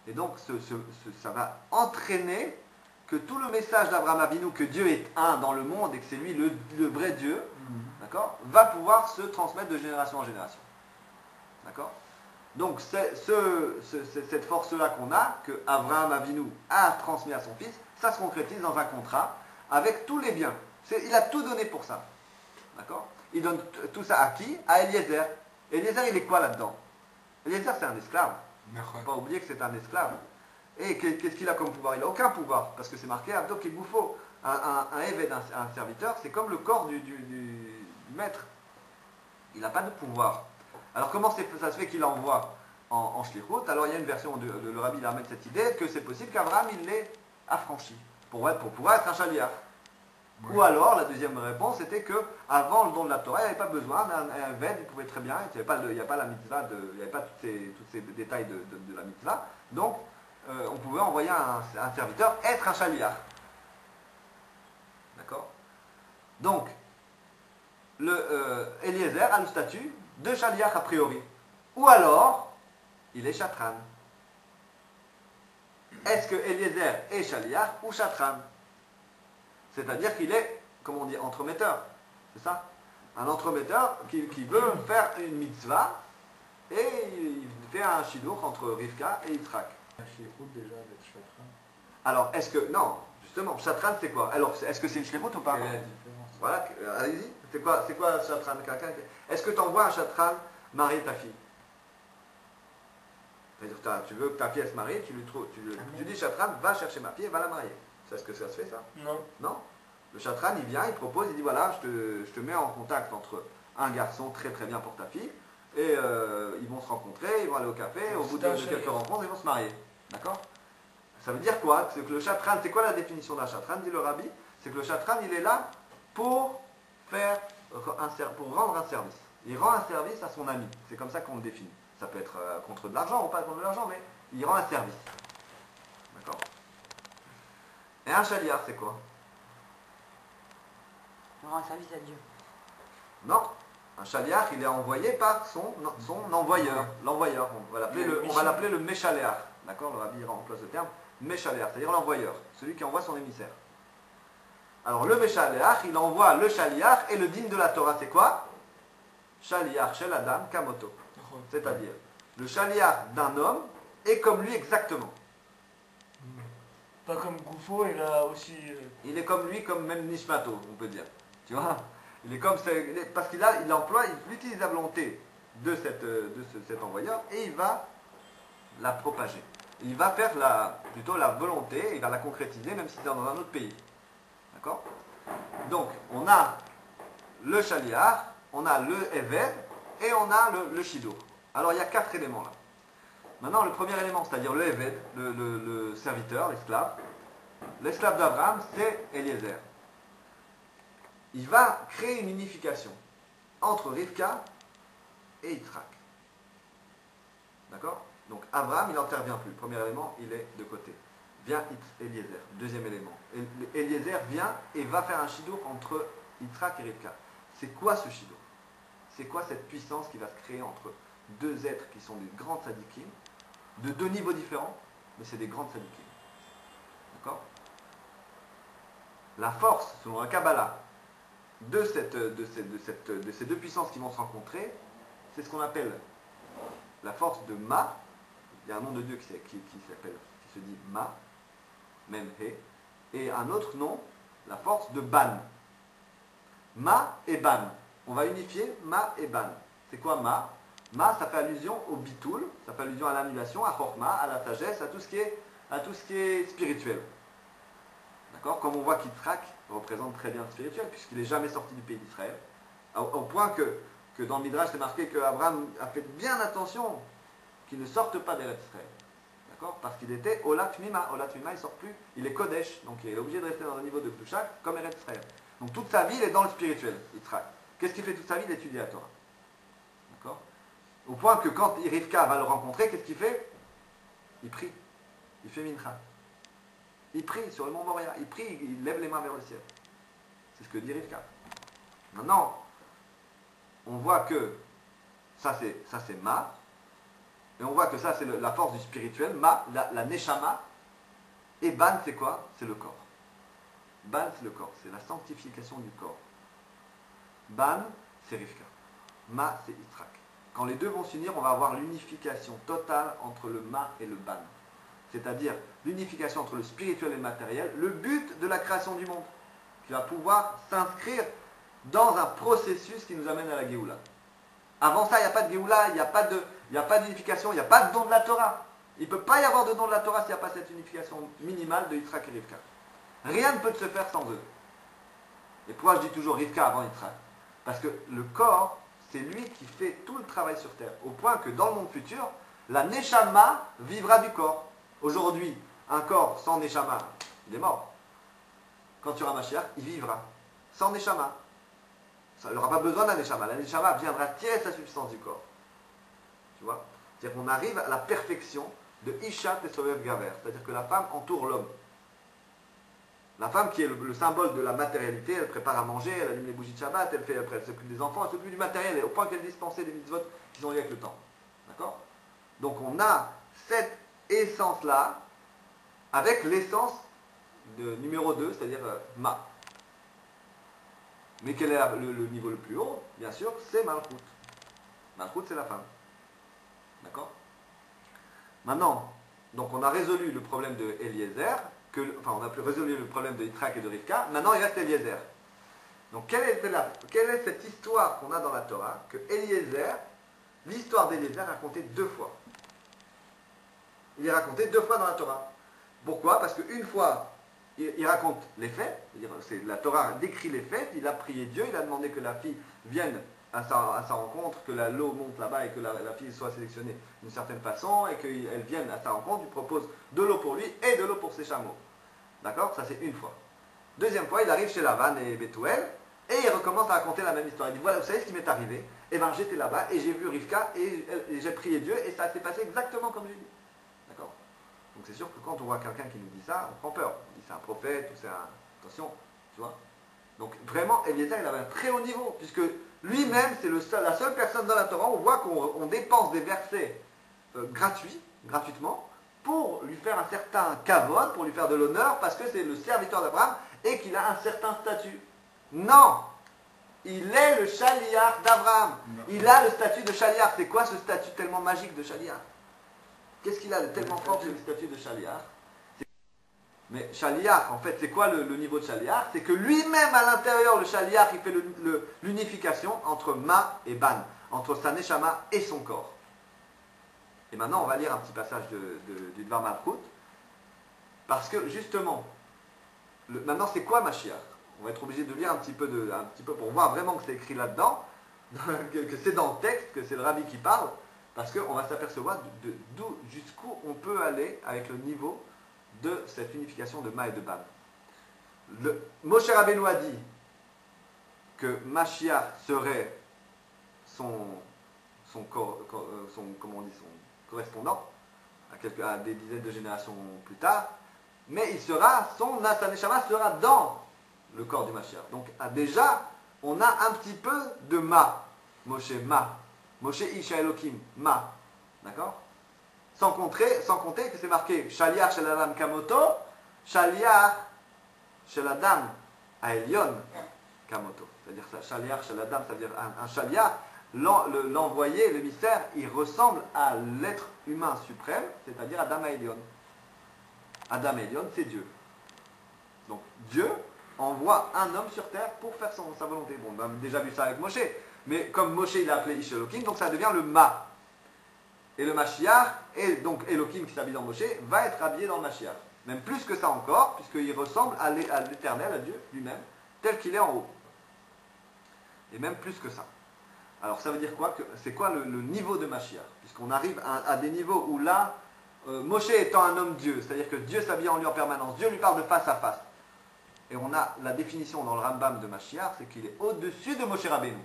Et donc, ça va entraîner que tout le message d'Abraham Avinu, que Dieu est un dans le monde et que c'est lui le vrai Dieu, d'accord, va pouvoir se transmettre de génération en génération. D'accord? Donc, cette force-là qu'on a, que Abraham Avinu a transmis à son fils, ça se concrétise dans un contrat avec tous les biens. Il a tout donné pour ça. D'accord? Il donne tout ça à qui? À Eliezer. Eliezer, il est quoi là-dedans? Eliezer, c'est un esclave. Il ne faut pas oublier que c'est un esclave. Et qu'est-ce qu'il a comme pouvoir? Il n'a aucun pouvoir, parce que c'est marqué Abdo qu'il vous faut. Un évêque, un serviteur, c'est comme le corps du maître. Il n'a pas de pouvoir. Alors comment ça se fait qu'il envoie en shlichut? Alors il y a une version de le rabbi ramène cette idée que c'est possible qu'Abraham il l'ait affranchi pour pouvoir être un chaliach. Oui. Ou alors la deuxième réponse était que avant le don de la Torah, il n'y avait pas besoin d'un évêque, il pouvait très bien, il n'y a pas la mitzvah, il n'y avait pas tous ces détails de la mitzvah, donc on pouvait envoyer un serviteur être un chaliach. D'accord? Donc Eliezer a le statut de chaliach a priori. Ou alors, il est chatran. Est-ce que Eliezer est chaliach ou chatran? C'est-à-dire qu'il est, comme on dit, entremetteur. C'est ça? Un entremetteur qui veut faire une mitzvah et il fait un shidour entre Rivka et Yitzhak. Déjà d'être chatran. Alors, est-ce que... Non, justement, chatran c'est quoi? Alors, est-ce que c'est une shlichut ou pas? Quelle est la différence? Voilà, allez-y. C'est quoi chatran? Est-ce que tu envoies un chatran marier ta fille? C'est-à-dire tu veux que ta fille elle se marie, tu dis chatran, va chercher ma fille et va la marier. C'est ce que ça se fait ça? Non. Non? Le chatran il vient, il propose, il dit voilà, je te mets en contact entre un garçon très très bien pour ta fille et ils vont se rencontrer, ils vont aller au café, au bout de quelques rencontres ils vont se marier. D'accord? Ça veut dire quoi? C'est que le chatran, c'est quoi la définition d'un chatran, dit le rabbi? C'est que le chatran il est là pour rendre un service. Il rend un service à son ami. C'est comme ça qu'on le définit. Ça peut être contre de l'argent ou pas contre de l'argent, mais il rend un service. D'accord? Et un chaliar, c'est quoi? Il rend un service à Dieu. Non. Un chaliar, il est envoyé par son envoyeur. L'envoyeur. On va l'appeler le méchaléar. D'accord? Le rabbi remplace le terme méchaléar, c'est-à-dire l'envoyeur. Celui qui envoie son émissaire. Alors le méchaléar, il envoie le chaliar et le digne de la Torah, c'est quoi? Chaliar shel Adam kamoto. C'est-à-dire, le chaliar d'un homme est comme lui exactement. Pas comme Goufo, il a aussi... Il est comme lui, comme même Nishmato, on peut dire. Tu vois? Il est comme parce il utilise la volonté de cet envoyeur et il va la propager. Il va faire plutôt la volonté, il va la concrétiser, même si c'est dans un autre pays. D'accord? Donc, on a le chaliar, on a le eved et on a le shidour. Alors, il y a 4 éléments là. Maintenant, le premier élément, c'est-à-dire le eved, le serviteur, l'esclave. L'esclave d'Abraham, c'est Eliezer. Il va créer une unification entre Rivka et Yitzhak. D'accord? Donc, Abraham, il n'intervient plus. Le premier élément, il est de côté. Vient Eliezer, deuxième élément. Eliezer vient et va faire un shidour entre Yitzhak et Rivka. C'est quoi ce shidour? C'est quoi cette puissance qui va se créer entre deux êtres qui sont des grands tzadikim, de deux niveaux différents, mais c'est des grands tzadikim. D'accord? La force, selon la Kabbalah, de ces deux puissances qui vont se rencontrer, c'est ce qu'on appelle la force de Ma. Il y a un nom de Dieu qui se dit Ma, même He, et un autre nom, la force de Ban. Ma et Ban. On va unifier Ma et Ban. C'est quoi Ma? Ma, ça fait allusion au bitoul, ça fait allusion à l'annulation, à Chorma, à la sagesse, à tout ce qui est spirituel. D'accord? Comme on voit qu'Yitzhak représente très bien le spirituel, puisqu'il n'est jamais sorti du pays d'Israël. Au point que dans le Midrash, c'est marqué qu'Abraham a fait bien attention qu'il ne sorte pas d'Eretz Israël. D'accord? Parce qu'il était Olat Mima. Olat Mima, il ne sort plus. Il est Kodesh, donc il est obligé de rester dans le niveau de Plushak, comme Eretz Israël. Donc toute sa vie, il est dans le spirituel, Yitzhak. Qu'est-ce qu'il fait toute sa vie? D'étudier la Torah. D'accord? Au point que quand Rivka va le rencontrer, qu'est-ce qu'il fait? Il prie. Il fait mincha. Il prie sur le mont Moria. Il prie, il lève les mains vers le ciel. C'est ce que dit Rivka. Maintenant, on voit que ça c'est Ma. Et on voit que ça, c'est la force du spirituel. Ma, la neshama. Et ban, c'est quoi? C'est le corps. Ban, c'est le corps. C'est la sanctification du corps. Ban, c'est Rivka. Ma, c'est Yitzhak. Quand les deux vont s'unir, on va avoir l'unification totale entre le ma et le ban. C'est-à-dire l'unification entre le spirituel et le matériel, le but de la création du monde, qui va pouvoir s'inscrire dans un processus qui nous amène à la Géoula. Avant ça, il n'y a pas de Géoula, il n'y a pas d'unification, il n'y a pas de don de la Torah. Il ne peut pas y avoir de don de la Torah s'il n'y a pas cette unification minimale de Yitzhak et Rivka. Rien ne peut se faire sans eux. Et pourquoi je dis toujours Rivka avant Yitzhak? Parce que le corps, c'est lui qui fait tout le travail sur terre. Au point que dans le monde futur, la Neshama vivra du corps. Aujourd'hui, un corps sans Neshama, il est mort. Quand tu auras Mashiach, il vivra. Sans Neshama. Il n'aura pas besoin d'un Neshama. La Neshama viendra tirer sa substance du corps. Tu vois? C'est-à-dire qu'on arrive à la perfection de Isha Tesovev Gaver. C'est-à-dire que la femme entoure l'homme. La femme qui est le symbole de la matérialité, elle prépare à manger, elle allume les bougies de Shabbat, elle s'occupe des enfants, elle s'occupe du matériel, au point qu'elle dispensait des mitzvot qui ont lieu avec le temps. D'accord? Donc on a cette essence-là, avec l'essence de numéro 2, c'est-à-dire Ma. Mais quel est le niveau le plus haut? Bien sûr, c'est Malchut. Malchut, c'est la femme. D'accord? Maintenant, donc on a résolu le problème de Eliezer, on a résolu le problème de Yitzhak et de Rivka, maintenant il reste Eliezer. Donc quelle est cette histoire qu'on a dans la Torah, que Eliezer, l'histoire d'Eliezer est racontée 2 fois. Il est raconté 2 fois dans la Torah. Pourquoi? Parce qu'une fois, il raconte les faits, c'est-à-dire la Torah décrit les faits, il a prié Dieu, il a demandé que la fille vienne à sa rencontre, que l'eau monte là-bas et que la fille soit sélectionnée d'une certaine façon et qu'elle vienne à sa rencontre, il propose de l'eau pour lui et de l'eau pour ses chameaux. D'accord? Ça c'est une fois. Deuxième fois, il arrive chez Lavan et Bethuel et il recommence à raconter la même histoire. Il dit voilà, vous savez ce qui m'est arrivé? Eh bien j'étais là-bas et j'ai vu Rivka et j'ai prié Dieu et ça s'est passé exactement comme j'ai dit. D'accord? Donc c'est sûr que quand on voit quelqu'un qui nous dit ça, on prend peur. On dit c'est un prophète ou c'est un... Attention, tu vois? Donc vraiment, Eliezer, il avait un très haut niveau, puisque lui-même, c'est la seule personne dans la Torah, on voit qu'on dépense des versets gratuitement, pour lui faire un certain kavod, pour lui faire de l'honneur, parce que c'est le serviteur d'Abraham, et qu'il a un certain statut. Non! Il est le Shaliach d'Abraham. Il a le statut de Shaliach. C'est quoi ce statut tellement magique de Shaliach? Qu'est-ce qu'il a de tellement fort sur le statut de Shaliach? Mais Shaliach, en fait, c'est quoi le niveau de Shaliach? C'est que lui-même, à l'intérieur, le Shaliach, il fait l'unification entre Ma et Ban, entre sa Neshama et son corps. Et maintenant, on va lire un petit passage du Dvar Malchut, parce que, justement, maintenant, c'est quoi Mashiach? On va être obligé de lire un petit peu pour voir vraiment que c'est écrit là-dedans, que c'est dans le texte, que c'est le Rabbi qui parle, parce qu'on va s'apercevoir d'où jusqu'où on peut aller avec le niveau de cette unification de Ma et de Ban. Moshe Rabbeinu a dit que Mashiach serait son correspondant à des dizaines de générations plus tard, mais sa Neshama sera dans le corps du Mashiach. Donc déjà, on a un petit peu de Ma, Moshe Isha Elohim, Ma, d'accord? Sans compter que c'est marqué Shaliach shel Adam Kamoto, Shaliach shel Adam Aelion Kamoto. C'est-à-dire Shaliach shel Adam, c'est-à-dire un Shaliach, l'envoyé, l'émissaire, il ressemble à l'être humain suprême, c'est-à-dire Adam Aelion. Adam Aelion, c'est Dieu. Donc Dieu envoie un homme sur terre pour faire sa volonté. Bon, on a déjà vu ça avec Moshe, mais comme Moshe il a appelé Ish Elohim, donc ça devient le Ma. Et le Mashiach, et donc Elohim qui s'habille dans Moshe, va être habillé dans le Mashiach. Même plus que ça encore, puisqu'il ressemble à l'Éternel, à Dieu lui-même, tel qu'il est en haut. Et même plus que ça. Alors ça veut dire quoi? C'est quoi le niveau de Mashiach? Puisqu'on arrive à des niveaux où là, Moshe étant un homme Dieu, c'est-à-dire que Dieu s'habille en lui en permanence, Dieu lui parle de face à face. Et on a la définition dans le Rambam de Mashiach, c'est qu'il est au-dessus de Moshe Rabbeinu.